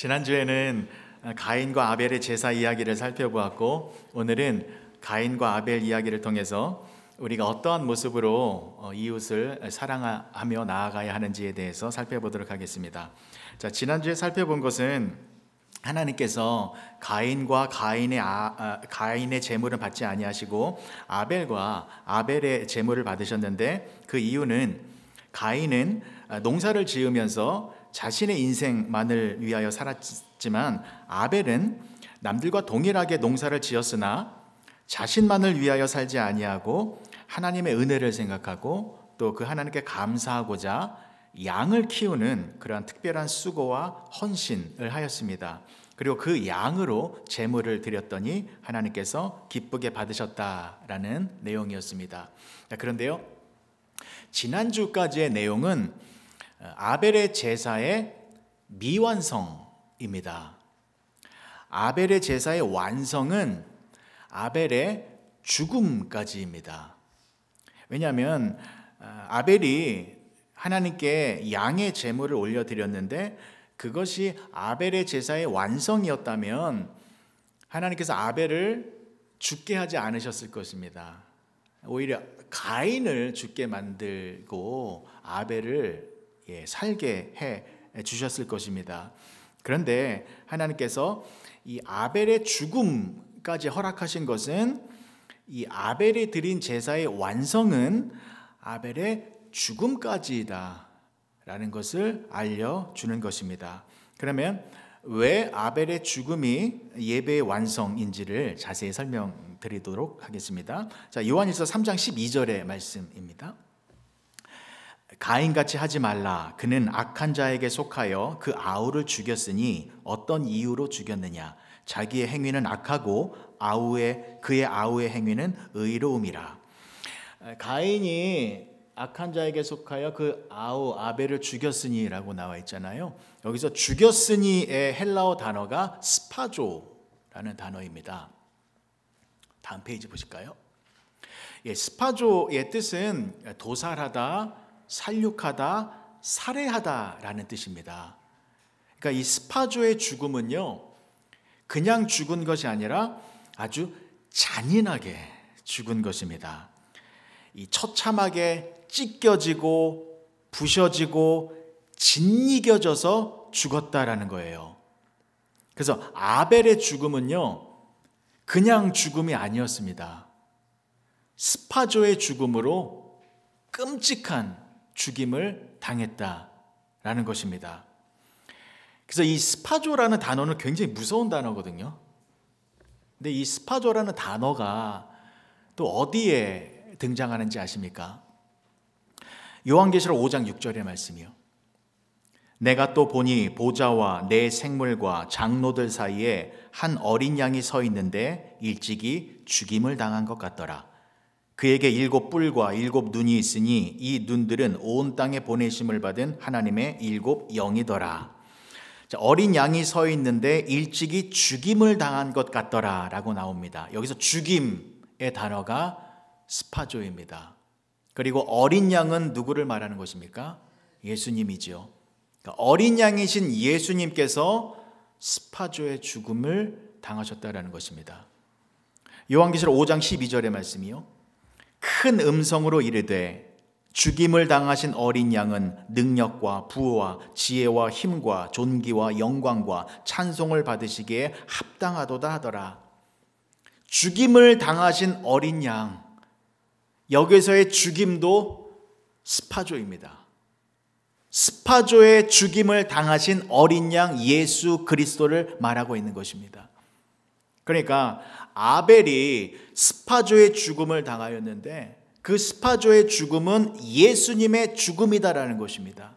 지난주에는 가인과 아벨의 제사 이야기를 살펴보았고, 오늘은 가인과 아벨 이야기를 통해서 우리가 어떠한 모습으로 이웃을 사랑하며 나아가야 하는지에 대해서 살펴보도록 하겠습니다. 자, 지난주에 살펴본 것은 하나님께서 가인과 가인의 제물을 받지 아니하시고 아벨과 아벨의 제물을 받으셨는데, 그 이유는 가인은 농사를 지으면서 자신의 인생만을 위하여 살았지만 아벨은 남들과 동일하게 농사를 지었으나 자신만을 위하여 살지 아니하고 하나님의 은혜를 생각하고 또 그 하나님께 감사하고자 양을 키우는 그러한 특별한 수고와 헌신을 하였습니다. 그리고 그 양으로 제물을 드렸더니 하나님께서 기쁘게 받으셨다라는 내용이었습니다. 그런데요, 지난주까지의 내용은 아벨의 제사의 미완성입니다. 아벨의 제사의 완성은 아벨의 죽음까지입니다. 왜냐하면 아벨이 하나님께 양의 제물을 올려드렸는데 그것이 아벨의 제사의 완성이었다면 하나님께서 아벨을 죽게 하지 않으셨을 것입니다. 오히려 가인을 죽게 만들고 아벨을 살게 해 주셨을 것입니다. 그런데 하나님께서 이 아벨의 죽음까지 허락하신 것은 이 아벨이 드린 제사의 완성은 아벨의 죽음까지이다 라는 것을 알려주는 것입니다. 그러면 왜 아벨의 죽음이 예배의 완성인지를 자세히 설명드리도록 하겠습니다. 자, 요한일서 3장 12절의 말씀입니다. 가인같이 하지 말라. 그는 악한 자에게 속하여 그 아우를 죽였으니 어떤 이유로 죽였느냐? 자기의 행위는 악하고 그의 아우의 행위는 의로움이라. 가인이 악한 자에게 속하여 그 아우 아벨을 죽였으니라고 나와 있잖아요. 여기서 죽였으니의 헬라어 단어가 스파조라는 단어입니다. 다음 페이지 보실까요? 스파조의 뜻은 도살하다, 살육하다, 살해하다라는 뜻입니다. 그러니까 이 스파조의 죽음은요, 그냥 죽은 것이 아니라 아주 잔인하게 죽은 것입니다. 이 처참하게 찢겨지고 부셔지고 짓이겨져서 죽었다라는 거예요. 그래서 아벨의 죽음은요, 그냥 죽음이 아니었습니다. 스파조의 죽음으로 끔찍한 죽임을 당했다라는 것입니다. 그래서 이 스파조라는 단어는 굉장히 무서운 단어거든요. 근데 이 스파조라는 단어가 또 어디에 등장하는지 아십니까? 요한계시록 5장 6절의 말씀이요. 내가 또 보니 보좌와 내 생물과 장로들 사이에 한 어린 양이 서 있는데 일찍이 죽임을 당한 것 같더라. 그에게 7 뿔과 7 눈이 있으니 이 눈들은 온 땅에 보내심을 받은 하나님의 7 영이더라. 어린 양이 서 있는데 일찍이 죽임을 당한 것 같더라 라고 나옵니다. 여기서 죽임의 단어가 스파조입니다. 그리고 어린 양은 누구를 말하는 것입니까? 예수님이죠. 그러니까 어린 양이신 예수님께서 스파조의 죽음을 당하셨다라는 것입니다. 요한계시록 5장 12절의 말씀이요. 큰 음성으로 이르되 죽임을 당하신 어린 양은 능력과 부와 지혜와 힘과 존귀와 영광과 찬송을 받으시기에 합당하도다 하더라. 죽임을 당하신 어린 양, 여기서의 죽임도 스파조입니다. 스파조의 죽임을 당하신 어린 양 예수 그리스도를 말하고 있는 것입니다. 그러니까 아벨이 스파조의 죽음을 당하였는데 그 스파조의 죽음은 예수님의 죽음이다라는 것입니다.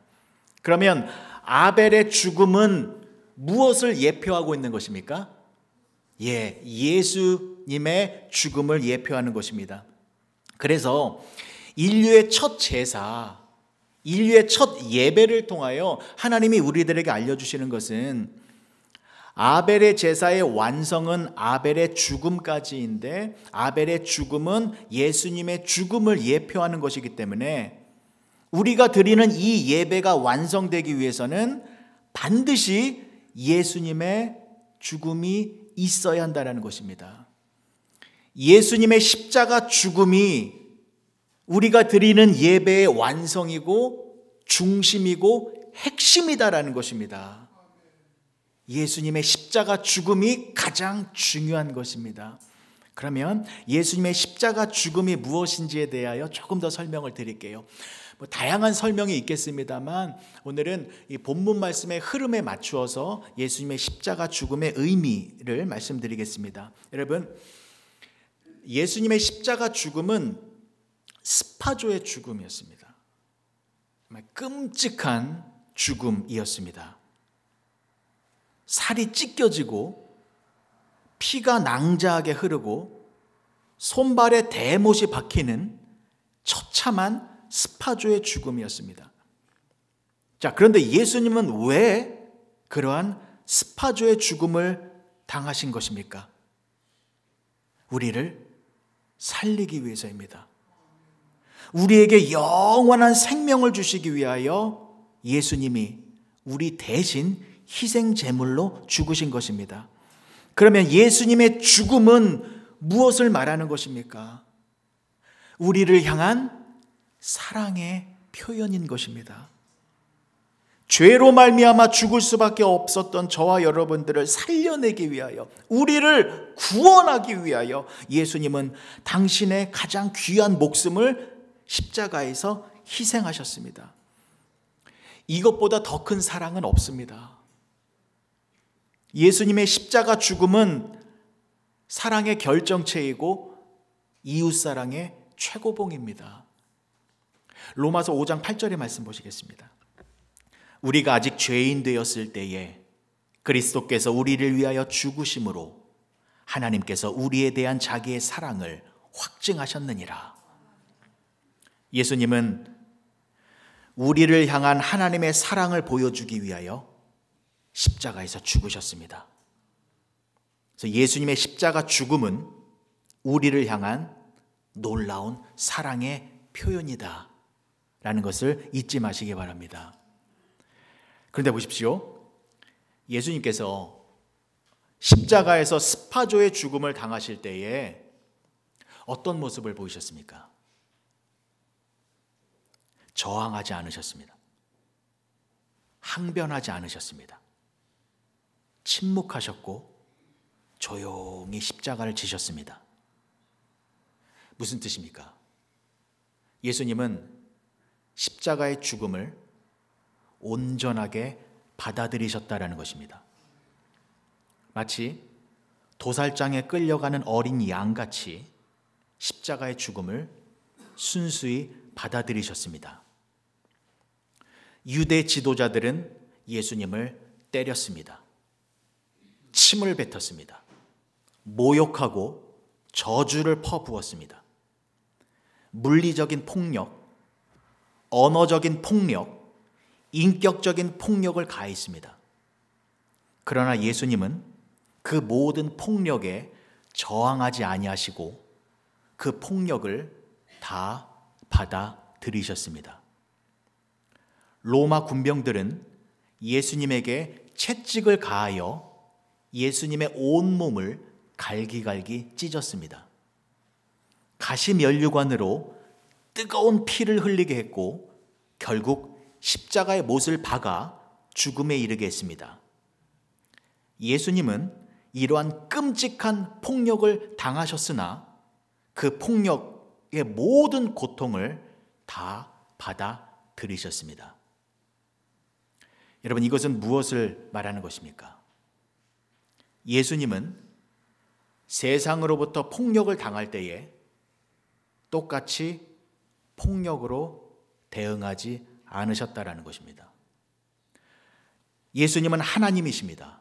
그러면 아벨의 죽음은 무엇을 예표하고 있는 것입니까? 예수님의 죽음을 예표하는 것입니다. 그래서 인류의 첫 제사, 인류의 첫 예배를 통하여 하나님이 우리들에게 알려주시는 것은 아벨의 제사의 완성은 아벨의 죽음까지인데 아벨의 죽음은 예수님의 죽음을 예표하는 것이기 때문에 우리가 드리는 이 예배가 완성되기 위해서는 반드시 예수님의 죽음이 있어야 한다는 것입니다. 예수님의 십자가 죽음이 우리가 드리는 예배의 완성이고 중심이고 핵심이다라는 것입니다. 예수님의 십자가 죽음이 가장 중요한 것입니다. 그러면 예수님의 십자가 죽음이 무엇인지에 대하여 조금 더 설명을 드릴게요. 다양한 설명이 있겠습니다만 오늘은 이 본문 말씀의 흐름에 맞추어서 예수님의 십자가 죽음의 의미를 말씀드리겠습니다. 여러분, 예수님의 십자가 죽음은 스파조의 죽음이었습니다. 정말 끔찍한 죽음이었습니다. 살이 찢겨지고 피가 낭자하게 흐르고 손발에 대못이 박히는 처참한 스파조의 죽음이었습니다. 자, 그런데 예수님은 왜 그러한 스파조의 죽음을 당하신 것입니까? 우리를 살리기 위해서입니다. 우리에게 영원한 생명을 주시기 위하여 예수님이 우리 대신 희생 제물로 죽으신 것입니다. 그러면 예수님의 죽음은 무엇을 말하는 것입니까? 우리를 향한 사랑의 표현인 것입니다. 죄로 말미암아 죽을 수밖에 없었던 저와 여러분들을 살려내기 위하여, 우리를 구원하기 위하여 예수님은 당신의 가장 귀한 목숨을 십자가에서 희생하셨습니다. 이것보다 더 큰 사랑은 없습니다. 예수님의 십자가 죽음은 사랑의 결정체이고 이웃사랑의 최고봉입니다. 로마서 5장 8절의 말씀 보시겠습니다. 우리가 아직 죄인 되었을 때에 그리스도께서 우리를 위하여 죽으심으로 하나님께서 우리에 대한 자기의 사랑을 확증하셨느니라. 예수님은 우리를 향한 하나님의 사랑을 보여주기 위하여 십자가에서 죽으셨습니다. 그래서 예수님의 십자가 죽음은 우리를 향한 놀라운 사랑의 표현이다 라는 것을 잊지 마시기 바랍니다. 그런데 보십시오. 예수님께서 십자가에서 스파조의 죽음을 당하실 때에 어떤 모습을 보이셨습니까? 저항하지 않으셨습니다. 항변하지 않으셨습니다. 침묵하셨고 조용히 십자가를 지셨습니다. 무슨 뜻입니까? 예수님은 십자가의 죽음을 온전하게 받아들이셨다라는 것입니다. 마치 도살장에 끌려가는 어린 양같이 십자가의 죽음을 순수히 받아들이셨습니다. 유대 지도자들은 예수님을 때렸습니다. 침을 뱉었습니다. 모욕하고 저주를 퍼부었습니다. 물리적인 폭력, 언어적인 폭력, 인격적인 폭력을 가했습니다. 그러나 예수님은 그 모든 폭력에 저항하지 아니하시고 그 폭력을 다 받아들이셨습니다. 로마 군병들은 예수님에게 채찍을 가하여 예수님의 온몸을 갈기갈기 찢었습니다. 가시면류관으로 뜨거운 피를 흘리게 했고 결국 십자가의 못을 박아 죽음에 이르게 했습니다. 예수님은 이러한 끔찍한 폭력을 당하셨으나 그 폭력의 모든 고통을 다 받아들이셨습니다. 여러분, 이것은 무엇을 말하는 것입니까? 예수님은 세상으로부터 폭력을 당할 때에 똑같이 폭력으로 대응하지 않으셨다라는 것입니다. 예수님은 하나님이십니다.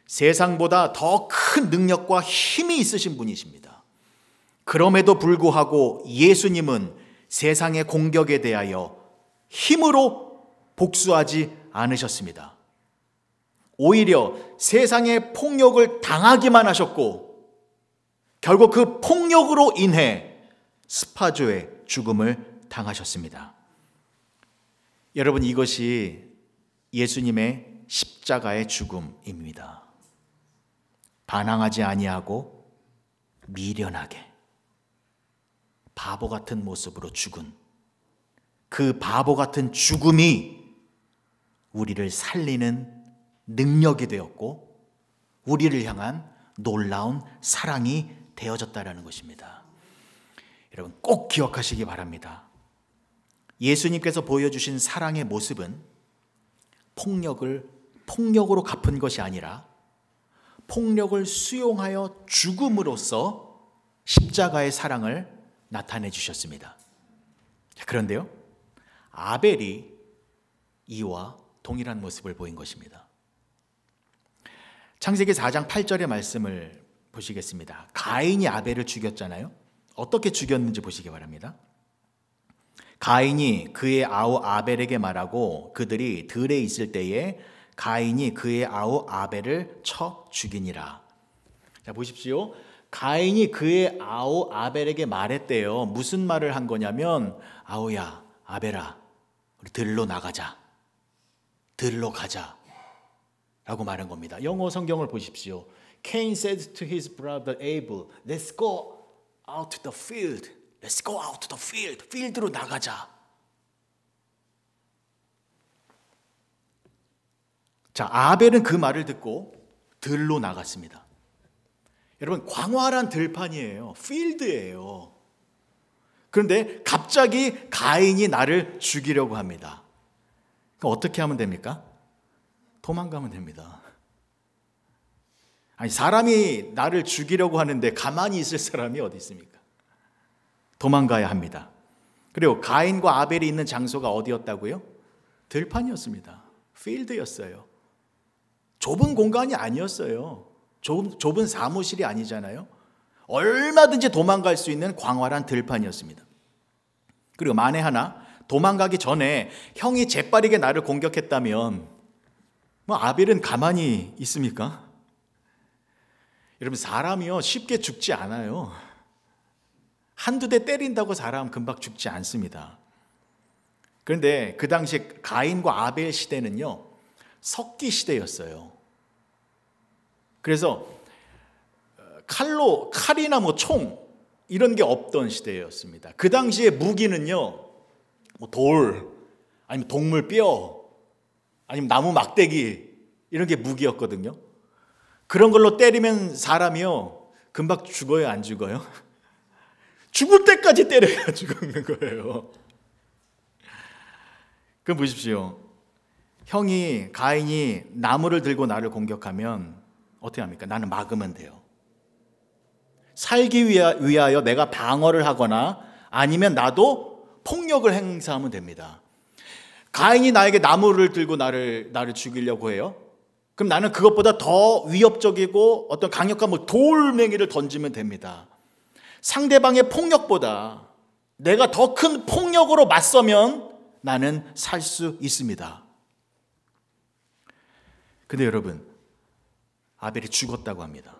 세상보다 더 큰 능력과 힘이 있으신 분이십니다. 그럼에도 불구하고 예수님은 세상의 공격에 대하여 힘으로 복수하지 않으셨습니다. 오히려 세상의 폭력을 당하기만 하셨고 결국 그 폭력으로 인해 스파조의 죽음을 당하셨습니다. 여러분, 이것이 예수님의 십자가의 죽음입니다. 반항하지 아니하고 미련하게 바보 같은 모습으로 죽은 그 바보 같은 죽음이 우리를 살리는 능력이 되었고 우리를 향한 놀라운 사랑이 되어졌다라는 것입니다. 여러분 꼭 기억하시기 바랍니다. 예수님께서 보여주신 사랑의 모습은 폭력으로 갚은 것이 아니라 폭력을 수용하여 죽음으로써 십자가의 사랑을 나타내 주셨습니다. 그런데요, 아벨이 이와 동일한 모습을 보인 것입니다. 창세기 4장 8절의 말씀을 보시겠습니다. 가인이 아벨을 죽였잖아요. 어떻게 죽였는지 보시기 바랍니다. 가인이 그의 아우 아벨에게 말하고 그들이 들에 있을 때에 가인이 그의 아우 아벨을 쳐 죽이니라. 자, 보십시오. 가인이 그의 아우 아벨에게 말했대요. 무슨 말을 한 거냐면, 아우야, 아벨아, 우리 들로 나가자. 들로 가자. 라고 말한 겁니다. 영어 성경을 보십시오. Cain said to his brother Abel, Let's go out to the field. Let's go out to the field. 필드로 나가자. 자, 아벨은 그 말을 듣고 들로 나갔습니다. 여러분, 광활한 들판이에요. 필드예요. 그런데 갑자기 가인이 나를 죽이려고 합니다. 그럼 어떻게 하면 됩니까? 도망가면 됩니다. 아니, 사람이 나를 죽이려고 하는데 가만히 있을 사람이 어디 있습니까? 도망가야 합니다. 그리고 가인과 아벨이 있는 장소가 어디였다고요? 들판이었습니다. 필드였어요. 좁은 공간이 아니었어요. 좁은 사무실이 아니잖아요. 얼마든지 도망갈 수 있는 광활한 들판이었습니다. 그리고 만에 하나 도망가기 전에 형이 재빠르게 나를 공격했다면 아벨은 가만히 있습니까? 여러분, 사람이요 쉽게 죽지 않아요. 한두 대 때린다고 사람 금방 죽지 않습니다. 그런데 그 당시 가인과 아벨 시대는요, 석기 시대였어요. 그래서 칼이나 총 이런 게 없던 시대였습니다. 그 당시에 무기는요, 돌, 아니면 동물 뼈, 아니면 나무 막대기 이런 게 무기였거든요. 그런 걸로 때리면 사람이요 금방 죽어요, 안 죽어요? 죽을 때까지 때려야 죽는 거예요. 그럼 보십시오. 가인이 나무를 들고 나를 공격하면 어떻게 합니까? 나는 막으면 돼요. 살기 위하여 내가 방어를 하거나 아니면 나도 폭력을 행사하면 됩니다. 가인이 나에게 나무를 들고 나를 죽이려고 해요. 그럼 나는 그것보다 더 위협적이고 어떤 강력한 돌멩이를 던지면 됩니다. 상대방의 폭력보다 내가 더 큰 폭력으로 맞서면 나는 살 수 있습니다. 근데 여러분, 아벨이 죽었다고 합니다.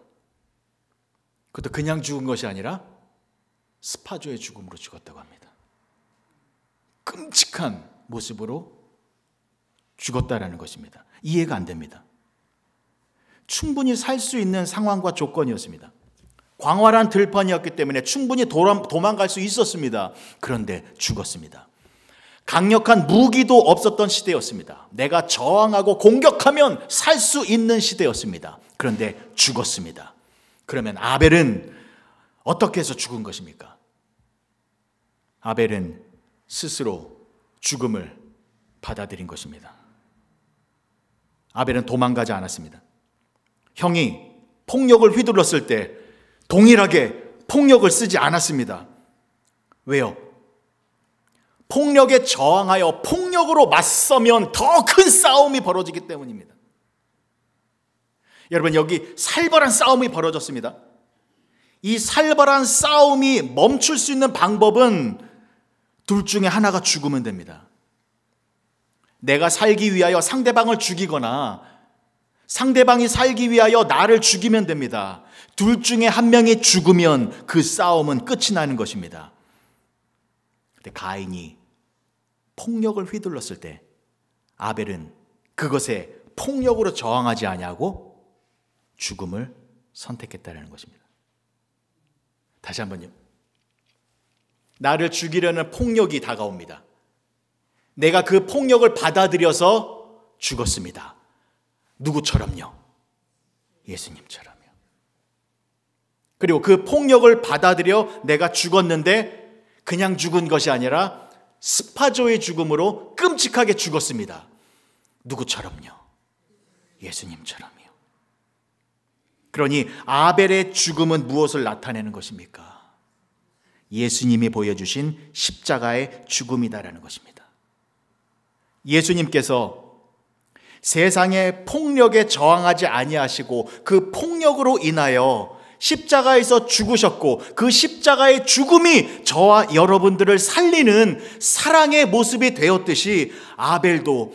그것도 그냥 죽은 것이 아니라 스파조의 죽음으로 죽었다고 합니다. 끔찍한 모습으로 죽었다라는 것입니다. 이해가 안 됩니다. 충분히 살 수 있는 상황과 조건이었습니다. 광활한 들판이었기 때문에 충분히 도망갈 수 있었습니다. 그런데 죽었습니다. 강력한 무기도 없었던 시대였습니다. 내가 저항하고 공격하면 살 수 있는 시대였습니다. 그런데 죽었습니다. 그러면 아벨은 어떻게 해서 죽은 것입니까? 아벨은 스스로 죽음을 받아들인 것입니다. 아벨은 도망가지 않았습니다. 형이 폭력을 휘둘렀을 때 동일하게 폭력을 쓰지 않았습니다. 왜요? 폭력에 저항하여 폭력으로 맞서면 더 큰 싸움이 벌어지기 때문입니다. 여러분, 여기 살벌한 싸움이 벌어졌습니다. 이 살벌한 싸움이 멈출 수 있는 방법은 둘 중에 하나가 죽으면 됩니다. 내가 살기 위하여 상대방을 죽이거나 상대방이 살기 위하여 나를 죽이면 됩니다. 둘 중에 한 명이 죽으면 그 싸움은 끝이 나는 것입니다. 근데 가인이 폭력을 휘둘렀을 때 아벨은 그것에 폭력으로 저항하지 아니하고 죽음을 선택했다는 것입니다. 다시 한번요. 나를 죽이려는 폭력이 다가옵니다. 내가 그 폭력을 받아들여서 죽었습니다. 누구처럼요? 예수님처럼요. 그리고 그 폭력을 받아들여 내가 죽었는데 그냥 죽은 것이 아니라 스파조의 죽음으로 끔찍하게 죽었습니다. 누구처럼요? 예수님처럼요. 그러니 아벨의 죽음은 무엇을 나타내는 것입니까? 예수님이 보여주신 십자가의 죽음이다라는 것입니다. 예수님께서 세상의 폭력에 저항하지 아니하시고 그 폭력으로 인하여 십자가에서 죽으셨고 그 십자가의 죽음이 저와 여러분들을 살리는 사랑의 모습이 되었듯이 아벨도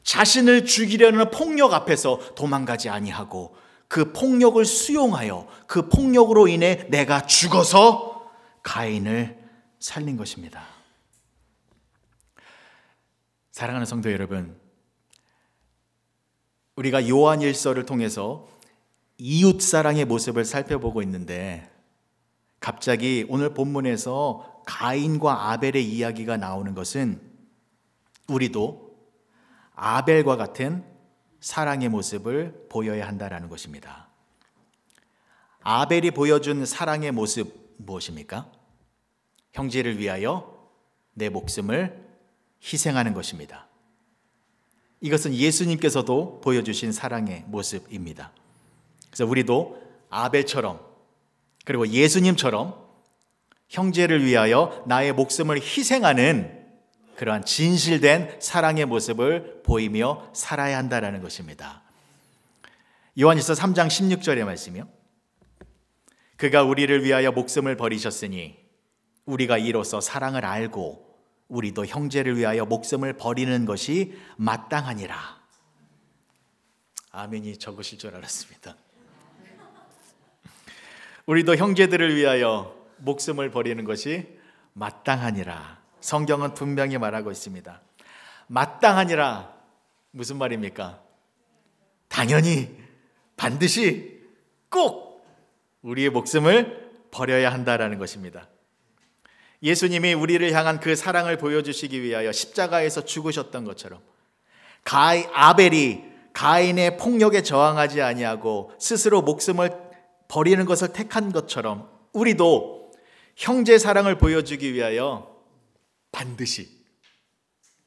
자신을 죽이려는 폭력 앞에서 도망가지 아니하고 그 폭력을 수용하여 그 폭력으로 인해 내가 죽어서 가인을 살린 것입니다. 사랑하는 성도 여러분, 우리가 요한일서를 통해서 이웃사랑의 모습을 살펴보고 있는데 갑자기 오늘 본문에서 가인과 아벨의 이야기가 나오는 것은 우리도 아벨과 같은 사랑의 모습을 보여야 한다는 것입니다. 아벨이 보여준 사랑의 모습 무엇입니까? 형제를 위하여 내 목숨을 희생하는 것입니다. 이것은 예수님께서도 보여주신 사랑의 모습입니다. 그래서 우리도 아벨처럼 그리고 예수님처럼 형제를 위하여 나의 목숨을 희생하는 그러한 진실된 사랑의 모습을 보이며 살아야 한다는 것입니다. 요한일서 3장 16절의 말씀이요. 그가 우리를 위하여 목숨을 버리셨으니 우리가 이로써 사랑을 알고 우리도 형제를 위하여 목숨을 버리는 것이 마땅하니라. 아멘이 적으실 줄 알았습니다. 우리도 형제들을 위하여 목숨을 버리는 것이 마땅하니라. 성경은 분명히 말하고 있습니다. 마땅하니라 무슨 말입니까? 당연히 반드시 꼭 우리의 목숨을 버려야 한다라는 것입니다. 예수님이 우리를 향한 그 사랑을 보여주시기 위하여 십자가에서 죽으셨던 것처럼 아벨이 가인의 폭력에 저항하지 아니하고 스스로 목숨을 버리는 것을 택한 것처럼 우리도 형제 사랑을 보여주기 위하여 반드시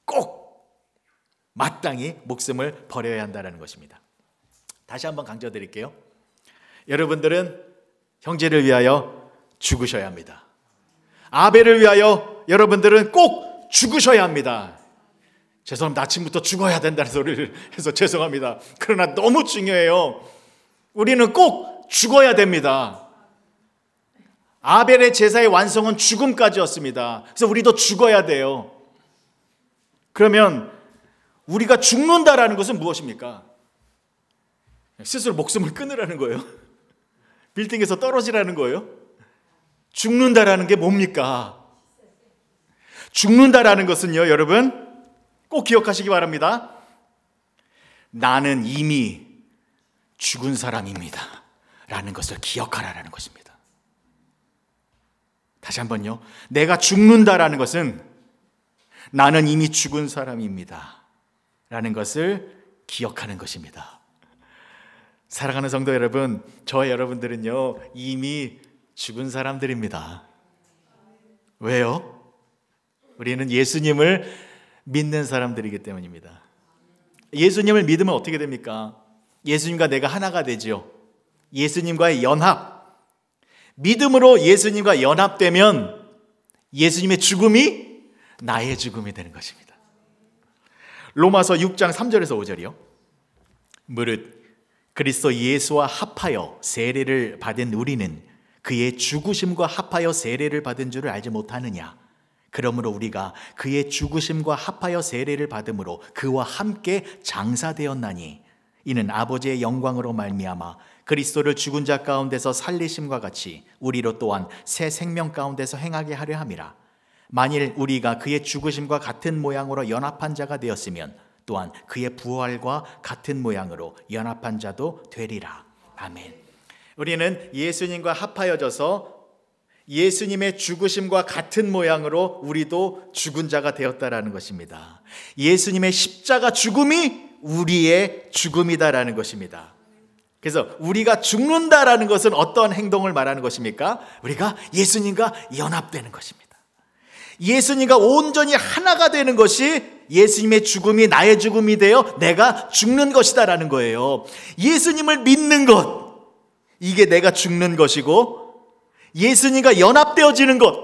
꼭 마땅히 목숨을 버려야 한다는 것입니다. 다시 한번 강조드릴게요. 여러분들은 형제를 위하여 죽으셔야 합니다. 아벨을 위하여 여러분들은 꼭 죽으셔야 합니다. 죄송합니다. 아침부터 죽어야 된다는 소리를 해서 죄송합니다. 그러나 너무 중요해요. 우리는 꼭 죽어야 됩니다. 아벨의 제사의 완성은 죽음까지였습니다. 그래서 우리도 죽어야 돼요. 그러면 우리가 죽는다라는 것은 무엇입니까? 스스로 목숨을 끊으라는 거예요. 빌딩에서 떨어지라는 거예요. 죽는다라는 게 뭡니까? 죽는다라는 것은요, 여러분 꼭 기억하시기 바랍니다. 나는 이미 죽은 사람입니다 라는 것을 기억하라는 것입니다. 다시 한번요. 내가 죽는다라는 것은 나는 이미 죽은 사람입니다 라는 것을 기억하는 것입니다. 사랑하는 성도 여러분, 저와 여러분들은요 이미 죽은 사람들입니다. 왜요? 우리는 예수님을 믿는 사람들이기 때문입니다. 예수님을 믿으면 어떻게 됩니까? 예수님과 내가 하나가 되죠. 예수님과의 연합, 믿음으로 예수님과 연합되면 예수님의 죽음이 나의 죽음이 되는 것입니다. 로마서 6장 3절에서 5절이요. 무릇 그리스도 예수와 합하여 세례를 받은 우리는 그의 죽으심과 합하여 세례를 받은 줄을 알지 못하느냐. 그러므로 우리가 그의 죽으심과 합하여 세례를 받음으로 그와 함께 장사되었나니 이는 아버지의 영광으로 말미암아 그리스도를 죽은 자 가운데서 살리심과 같이 우리로 또한 새 생명 가운데서 행하게 하려 함이라. 만일 우리가 그의 죽으심과 같은 모양으로 연합한 자가 되었으면 또한 그의 부활과 같은 모양으로 연합한 자도 되리라. 아멘. 우리는 예수님과 합하여져서 예수님의 죽으심과 같은 모양으로 우리도 죽은 자가 되었다라는 것입니다. 예수님의 십자가 죽음이 우리의 죽음이다라는 것입니다. 그래서 우리가 죽는다라는 것은 어떤 행동을 말하는 것입니까? 우리가 예수님과 연합되는 것입니다. 예수님과 온전히 하나가 되는 것이 예수님의 죽음이 나의 죽음이 되어 내가 죽는 것이다라는 거예요. 예수님을 믿는 것, 이게 내가 죽는 것이고, 예수님과 연합되어지는 것,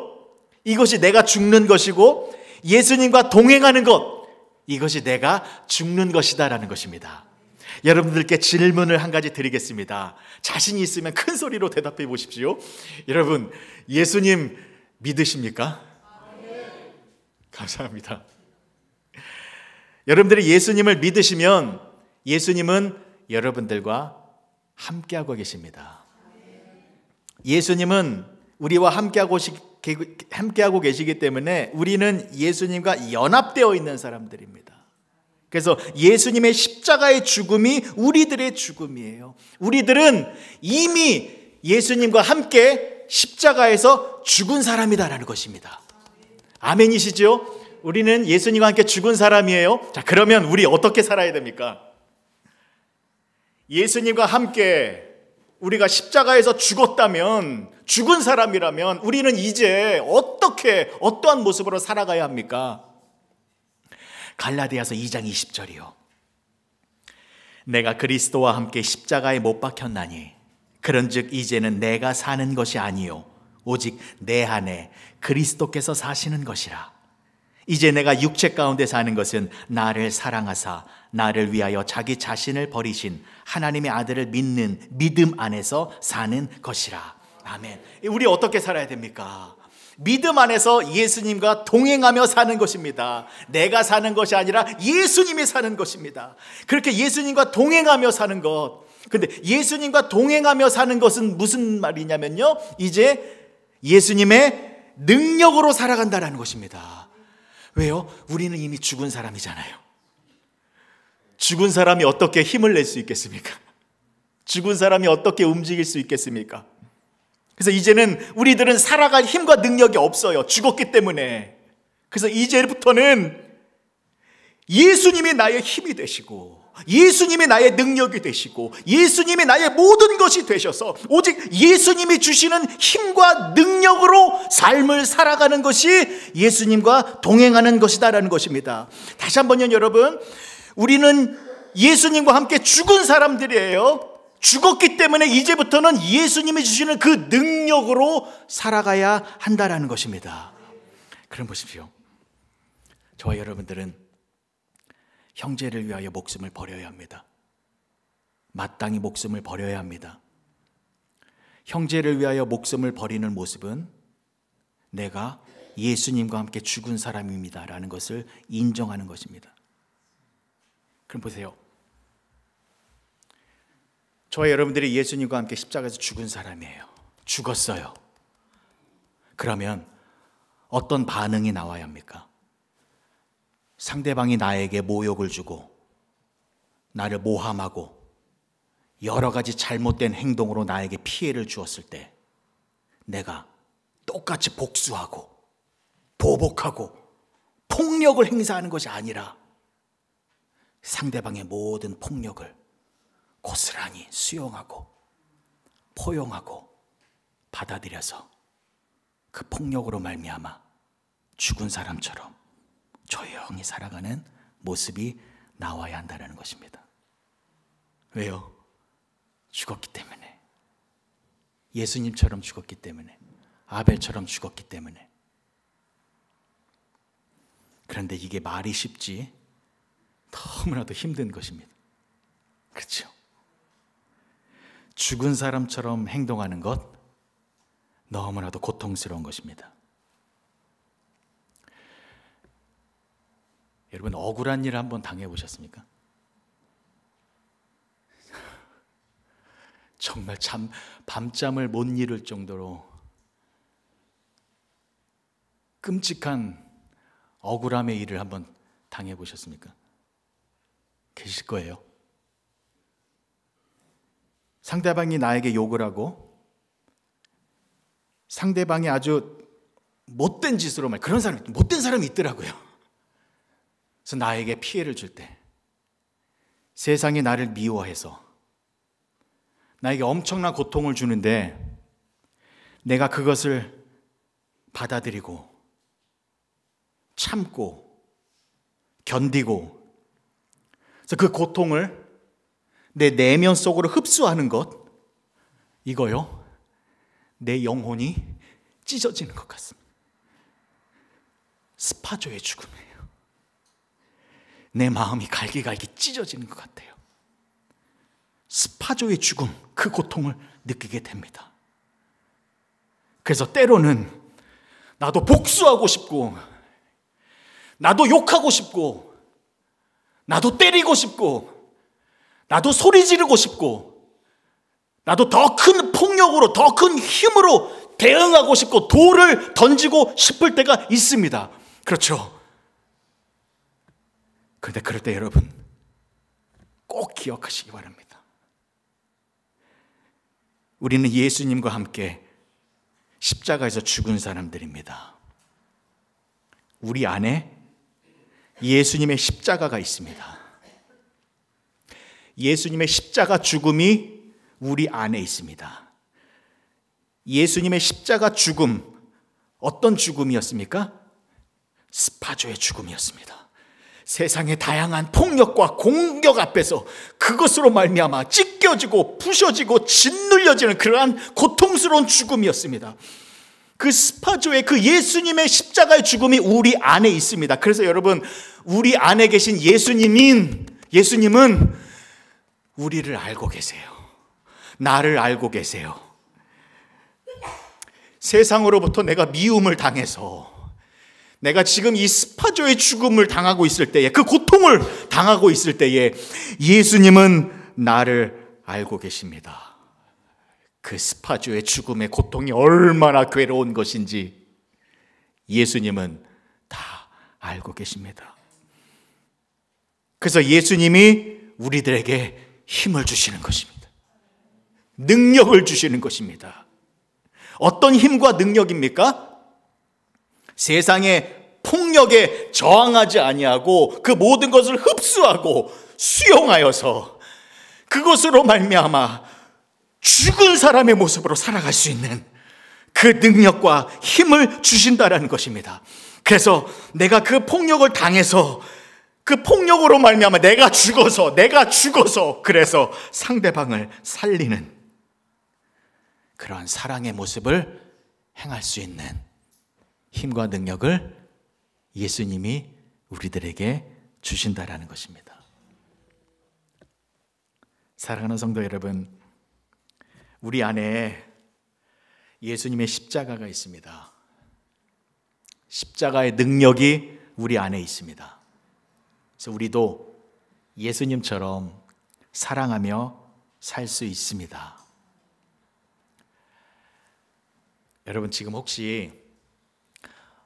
이것이 내가 죽는 것이고, 예수님과 동행하는 것, 이것이 내가 죽는 것이다라는 것입니다. 여러분들께 질문을 한 가지 드리겠습니다. 자신이 있으면 큰 소리로 대답해 보십시오. 여러분, 예수님 믿으십니까? 감사합니다. 여러분들이 예수님을 믿으시면 예수님은 여러분들과 함께하고 계십니다. 예수님은 우리와 함께하고 계시기 때문에 우리는 예수님과 연합되어 있는 사람들입니다. 그래서 예수님의 십자가의 죽음이 우리들의 죽음이에요. 우리들은 이미 예수님과 함께 십자가에서 죽은 사람이다라는 것입니다. 아멘이시죠? 우리는 예수님과 함께 죽은 사람이에요. 자, 그러면 우리 어떻게 살아야 됩니까? 예수님과 함께 우리가 십자가에서 죽었다면, 죽은 사람이라면 우리는 이제 어떠한 모습으로 살아가야 합니까? 갈라디아서 2장 20절이요. 내가 그리스도와 함께 십자가에 못 박혔나니 그런즉 이제는 내가 사는 것이 아니요 오직 내 안에 그리스도께서 사시는 것이라. 이제 내가 육체 가운데 사는 것은 나를 사랑하사 나를 위하여 자기 자신을 버리신 하나님의 아들을 믿는 믿음 안에서 사는 것이라. 아멘. 우리 어떻게 살아야 됩니까? 믿음 안에서 예수님과 동행하며 사는 것입니다. 내가 사는 것이 아니라 예수님이 사는 것입니다. 그렇게 예수님과 동행하며 사는 것. 근데 예수님과 동행하며 사는 것은 무슨 말이냐면요, 이제 예수님의 능력으로 살아간다는 것입니다. 왜요? 우리는 이미 죽은 사람이잖아요. 죽은 사람이 어떻게 힘을 낼 수 있겠습니까? 죽은 사람이 어떻게 움직일 수 있겠습니까? 그래서 이제는 우리들은 살아갈 힘과 능력이 없어요. 죽었기 때문에. 그래서 이제부터는 예수님이 나의 힘이 되시고, 예수님이 나의 능력이 되시고, 예수님이 나의 모든 것이 되셔서 오직 예수님이 주시는 힘과 능력으로 삶을 살아가는 것이 예수님과 동행하는 것이다라는 것입니다. 다시 한번요, 여러분, 우리는 예수님과 함께 죽은 사람들이에요. 죽었기 때문에 이제부터는 예수님이 주시는 그 능력으로 살아가야 한다라는 것입니다. 그럼 보십시오. 저와 여러분들은 형제를 위하여 목숨을 버려야 합니다. 마땅히 목숨을 버려야 합니다. 형제를 위하여 목숨을 버리는 모습은 내가 예수님과 함께 죽은 사람입니다라는 것을 인정하는 것입니다. 그럼 보세요. 저와 여러분들이 예수님과 함께 십자가에서 죽은 사람이에요. 죽었어요. 그러면 어떤 반응이 나와야 합니까? 상대방이 나에게 모욕을 주고 나를 모함하고 여러 가지 잘못된 행동으로 나에게 피해를 주었을 때 내가 똑같이 복수하고 보복하고 폭력을 행사하는 것이 아니라 상대방의 모든 폭력을 고스란히 수용하고 포용하고 받아들여서 그 폭력으로 말미암아 죽은 사람처럼 조용히 살아가는 모습이 나와야 한다는 것입니다. 왜요? 죽었기 때문에. 예수님처럼 죽었기 때문에. 아벨처럼 죽었기 때문에. 그런데 이게 말이 쉽지 너무나도 힘든 것입니다. 그렇죠? 죽은 사람처럼 행동하는 것 너무나도 고통스러운 것입니다. 여러분, 억울한 일 한번 당해보셨습니까? 정말 밤잠을 못 이룰 정도로 끔찍한 억울함의 일을 한번 당해보셨습니까? 계실 거예요. 상대방이 나에게 욕을 하고 상대방이 아주 못된 짓으로 그런 사람, 못된 사람이 있더라고요. 그래서 나에게 피해를 줄 때 세상이 나를 미워해서 나에게 엄청난 고통을 주는데 내가 그것을 받아들이고 참고 견디고 그래서 그 고통을 내 내면 속으로 흡수하는 것, 이거요, 내 영혼이 찢어지는 것 같습니다. 스파조의 죽음이에요. 내 마음이 갈기갈기 찢어지는 것 같아요. 스파조의 죽음, 그 고통을 느끼게 됩니다. 그래서 때로는 나도 복수하고 싶고, 나도 욕하고 싶고, 나도 때리고 싶고, 나도 소리 지르고 싶고, 나도 더 큰 폭력으로, 더 큰 힘으로 대응하고 싶고 돌을 던지고 싶을 때가 있습니다. 그렇죠? 그런데 그럴 때 여러분 꼭 기억하시기 바랍니다. 우리는 예수님과 함께 십자가에서 죽은 사람들입니다. 우리 안에 예수님의 십자가가 있습니다. 예수님의 십자가 죽음이 우리 안에 있습니다. 예수님의 십자가 죽음, 어떤 죽음이었습니까? 스파조의 죽음이었습니다. 세상의 다양한 폭력과 공격 앞에서 그것으로 말미암아 찢겨지고 부셔지고 짓눌려지는 그러한 고통스러운 죽음이었습니다. 그 스파조의 그 예수님의 십자가의 죽음이 우리 안에 있습니다. 그래서 여러분, 우리 안에 계신 예수님은 우리를 알고 계세요. 나를 알고 계세요. 세상으로부터 내가 미움을 당해서 내가 지금 이 스파조의 죽음을 당하고 있을 때에, 그 고통을 당하고 있을 때에 예수님은 나를 알고 계십니다. 그 스파조의 죽음의 고통이 얼마나 괴로운 것인지 예수님은 다 알고 계십니다. 그래서 예수님이 우리들에게 힘을 주시는 것입니다. 능력을 주시는 것입니다. 어떤 힘과 능력입니까? 세상의 폭력에 저항하지 아니하고 그 모든 것을 흡수하고 수용하여서 그것으로 말미암아 죽은 사람의 모습으로 살아갈 수 있는 그 능력과 힘을 주신다라는 것입니다. 그래서 내가 그 폭력을 당해서 그 폭력으로 말미암아 내가 죽어서 그래서 상대방을 살리는 그러한 사랑의 모습을 행할 수 있는 힘과 능력을 예수님이 우리들에게 주신다라는 것입니다. 사랑하는 성도 여러분, 우리 안에 예수님의 십자가가 있습니다. 십자가의 능력이 우리 안에 있습니다. 그래서 우리도 예수님처럼 사랑하며 살 수 있습니다. 여러분, 지금 혹시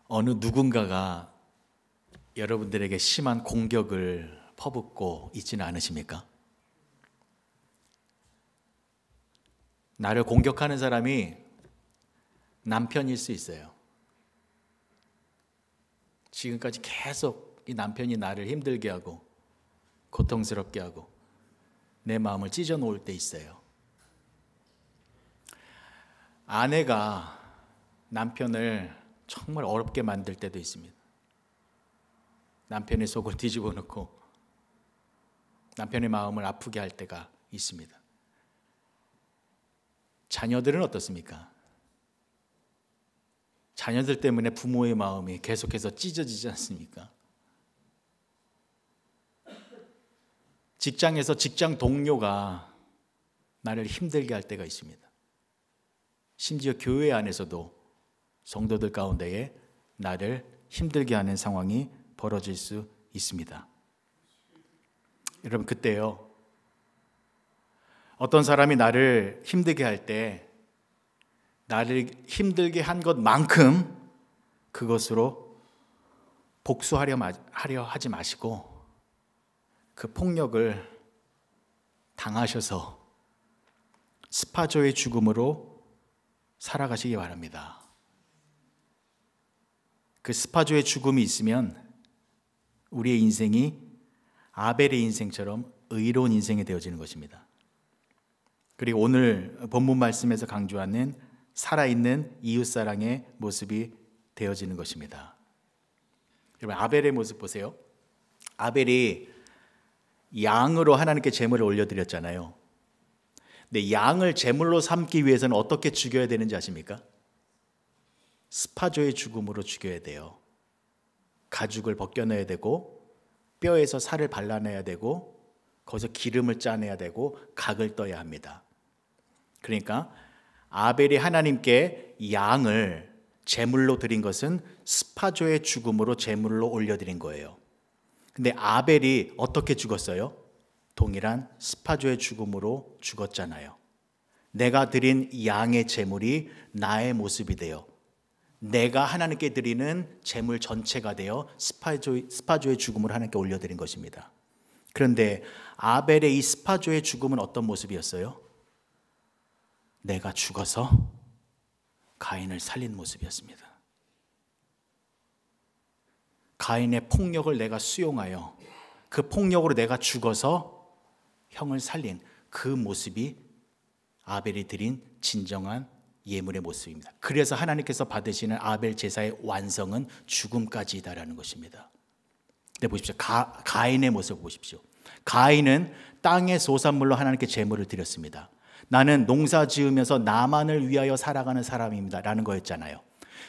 어느 누군가가 여러분들에게 심한 공격을 퍼붓고 있지는 않으십니까? 나를 공격하는 사람이 남편일 수 있어요. 지금까지 계속 이 남편이 나를 힘들게 하고 고통스럽게 하고 내 마음을 찢어 놓을 때 있어요. 아내가 남편을 정말 어렵게 만들 때도 있습니다. 남편의 속을 뒤집어 놓고 남편의 마음을 아프게 할 때가 있습니다. 자녀들은 어떻습니까? 자녀들 때문에 부모의 마음이 계속해서 찢어지지 않습니까? 직장에서 직장 동료가 나를 힘들게 할 때가 있습니다. 심지어 교회 안에서도 성도들 가운데에 나를 힘들게 하는 상황이 벌어질 수 있습니다. 여러분, 그때요, 어떤 사람이 나를 힘들게 할 때 나를 힘들게 한 것만큼 그것으로 복수하려 하지 마시고 그 폭력을 당하셔서 스파조의 죽음으로 살아가시기 바랍니다. 그 스파조의 죽음이 있으면 우리의 인생이 아벨의 인생처럼 의로운 인생이 되어지는 것입니다. 그리고 오늘 본문 말씀에서 강조하는 살아있는 이웃사랑의 모습이 되어지는 것입니다. 여러분, 아벨의 모습 보세요. 아벨이 양으로 하나님께 제물을 올려드렸잖아요. 근데 양을 제물로 삼기 위해서는 어떻게 죽여야 되는지 아십니까? 스파조의 죽음으로 죽여야 돼요. 가죽을 벗겨내야 되고 뼈에서 살을 발라내야 되고 거기서 기름을 짜내야 되고 각을 떠야 합니다. 그러니까 아벨이 하나님께 양을 제물로 드린 것은 스파조의 죽음으로 제물로 올려드린 거예요. 근데 아벨이 어떻게 죽었어요? 동일한 스파조의 죽음으로 죽었잖아요. 내가 드린 양의 제물이 나의 모습이 되어 내가 하나님께 드리는 제물 전체가 되어 스파조의 죽음을 하나님께 올려드린 것입니다. 그런데 아벨의 이 스파조의 죽음은 어떤 모습이었어요? 내가 죽어서 가인을 살린 모습이었습니다. 가인의 폭력을 내가 수용하여 그 폭력으로 내가 죽어서 형을 살린 그 모습이 아벨이 드린 진정한 예물의 모습입니다. 그래서 하나님께서 받으시는 아벨 제사의 완성은 죽음까지이다라는 것입니다. 근데 보십시오. 가인의 모습을 보십시오. 가인은 땅의 소산물로 하나님께 제물을 드렸습니다. 나는 농사 지으면서 나만을 위하여 살아가는 사람입니다 라는 거였잖아요.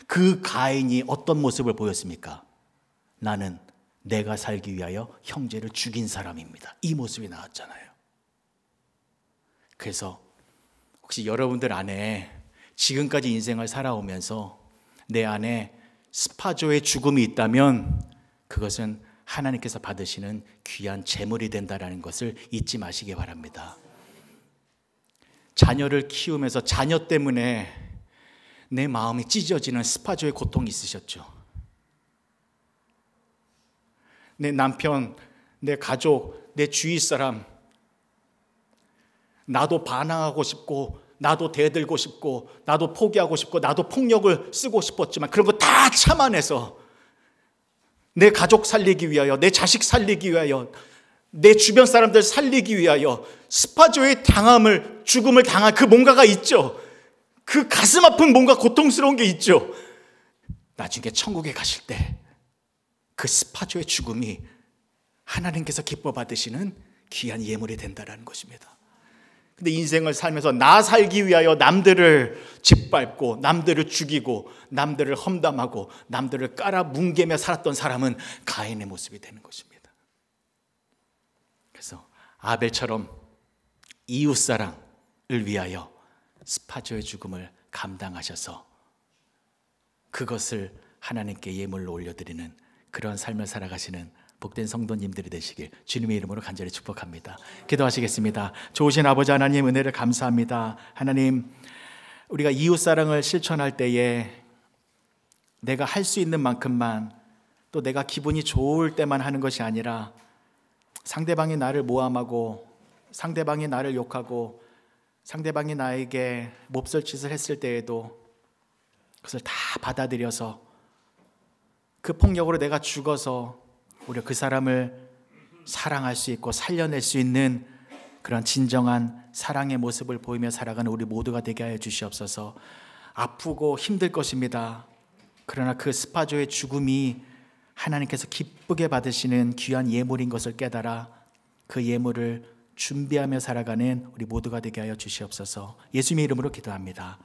그 가인이 어떤 모습을 보였습니까? 나는 내가 살기 위하여 형제를 죽인 사람입니다. 이 모습이 나왔잖아요. 그래서 혹시 여러분들 안에 지금까지 인생을 살아오면서 내 안에 스파조의 죽음이 있다면 그것은 하나님께서 받으시는 귀한 제물이 된다는 것을 잊지 마시기 바랍니다. 자녀를 키우면서 자녀 때문에 내 마음이 찢어지는 스파조의 고통이 있으셨죠. 내 남편, 내 가족, 내 주위 사람, 나도 반항하고 싶고 나도 대들고 싶고 나도 포기하고 싶고 나도 폭력을 쓰고 싶었지만 그런 거 다 참아내서 내 가족 살리기 위하여, 내 자식 살리기 위하여, 내 주변 사람들 살리기 위하여 스파조의 죽음을 당한 그 뭔가가 있죠. 그 가슴 아픈 뭔가 고통스러운 게 있죠. 나중에 천국에 가실 때 그 스파조의 죽음이 하나님께서 기뻐 받으시는 귀한 예물이 된다는 것입니다. 근데 인생을 살면서 나 살기 위하여 남들을 짓밟고 남들을 죽이고 남들을 험담하고 남들을 깔아 뭉개며 살았던 사람은 가인의 모습이 되는 것입니다. 그래서 아벨처럼 이웃사랑을 위하여 스파조의 죽음을 감당하셔서 그것을 하나님께 예물로 올려드리는 그런 삶을 살아가시는 복된 성도님들이 되시길 주님의 이름으로 간절히 축복합니다. 기도하시겠습니다. 좋으신 아버지 하나님, 은혜를 감사합니다. 하나님, 우리가 이웃사랑을 실천할 때에 내가 할 수 있는 만큼만, 또 내가 기분이 좋을 때만 하는 것이 아니라 상대방이 나를 모함하고 상대방이 나를 욕하고 상대방이 나에게 몹쓸 짓을 했을 때에도 그것을 다 받아들여서 그 폭력으로 내가 죽어서 오히려 그 사람을 사랑할 수 있고 살려낼 수 있는 그런 진정한 사랑의 모습을 보이며 살아가는 우리 모두가 되게 하여 주시옵소서. 아프고 힘들 것입니다. 그러나 그 스파조의 죽음이 하나님께서 기쁘게 받으시는 귀한 예물인 것을 깨달아 그 예물을 준비하며 살아가는 우리 모두가 되게 하여 주시옵소서. 예수님의 이름으로 기도합니다.